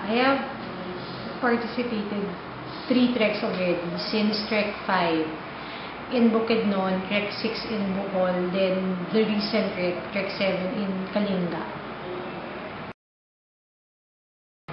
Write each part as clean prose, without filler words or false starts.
I have participated 3 treks already since Trek 5 in Bukidnon, Trek 6 in Bohol, then the recent Trek 7 in Kalinga.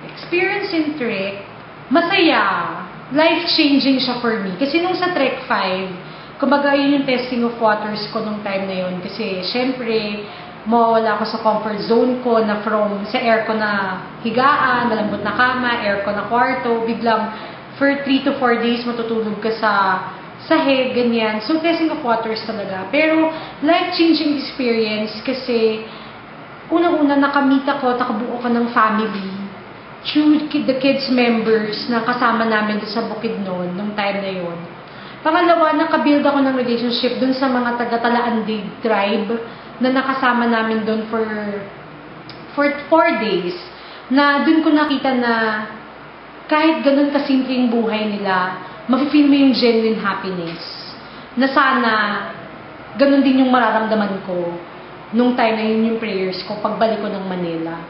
Experience in Trek, masaya. Life-changing siya for me. Kasi nung sa Trek 5, kumbaga yun yung testing of waters ko nung time na yun. Kasi syempre, mawala ako sa comfort zone ko na from sa aircon na higaan, malambot na kama, aircon na kwarto, biglang for 3 to 4 days matutulog ka sa sahig, ganyan. So, testing of waters talaga. Pero, life-changing experience kasi unang-una nakamit ako, nakabuo ka ng family through the kids members na kasama namin doon sa Bukidnon nung time na yon. Pangalawa, nakabuild ako ng relationship doon sa mga taga-Talaandig tribe na nakasama namin doon for 4 days. Na doon ko nakita na kahit ganun kasimpleng buhay nila, mafe-feel mo yung genuine happiness. Na sana, ganun din yung mararamdaman ko nung time na yun yung prayers ko pagbalik ko ng Manila.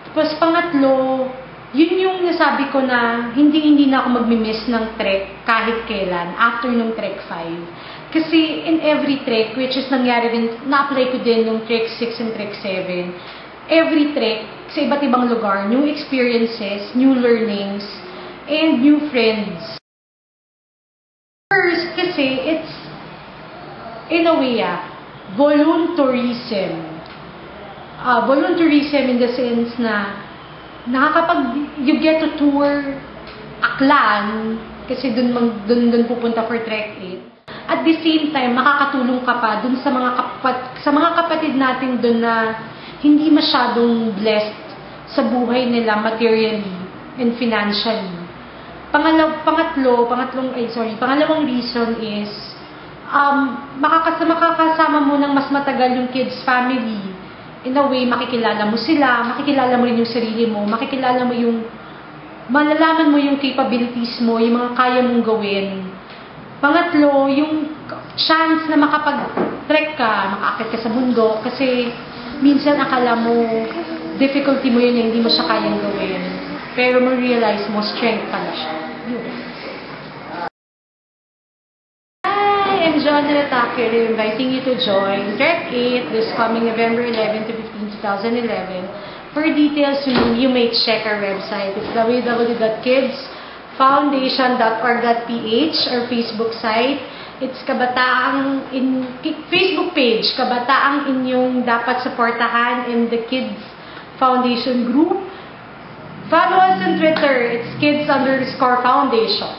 Tapos pangatlo, yun yung nasabi ko na hindi na ako magmi-miss ng trek kahit kailan after nung Trek 5. Kasi in every trek, which is nangyari din, na-apply ko din nung Trek 6 and Trek 7, every trek sa iba't ibang lugar, new experiences, new learnings, and new friends. First, kasi it's, in a way, voluntarism. Voluntarism in the sense na you get to tour Aklan, kasi dun pupunta for Trek 8. At the same time, makakatulong ka pa dun sa mga kapatid natin dun na hindi masyadong blessed sa buhay nila materially and financially. Pangalawang reason is makakasama mo ng mas matagal yung kids' family. In a way, makikilala mo sila, makikilala mo rin yung sarili mo, malalaman mo yung capabilities mo, yung mga kaya mong gawin. Pangatlo, yung chance na makapag-trek ka, makaakit ka sa bundok, kasi minsan akala mo, difficulty mo yun, hindi mo siya kayang gawin. Pero ma-realize mo, strength pala siya. Yun. Hi, I'm John Nataker, inviting you to join Trek 8 this coming November 11 to 15, 2011. For details, you may check our website. It's www.kidsfoundation.org.ph, our Facebook site. It's Facebook page, Kabataang Inyong Dapat Supportahan in the Kids Foundation group. Follow us on Twitter, it's kids_foundation.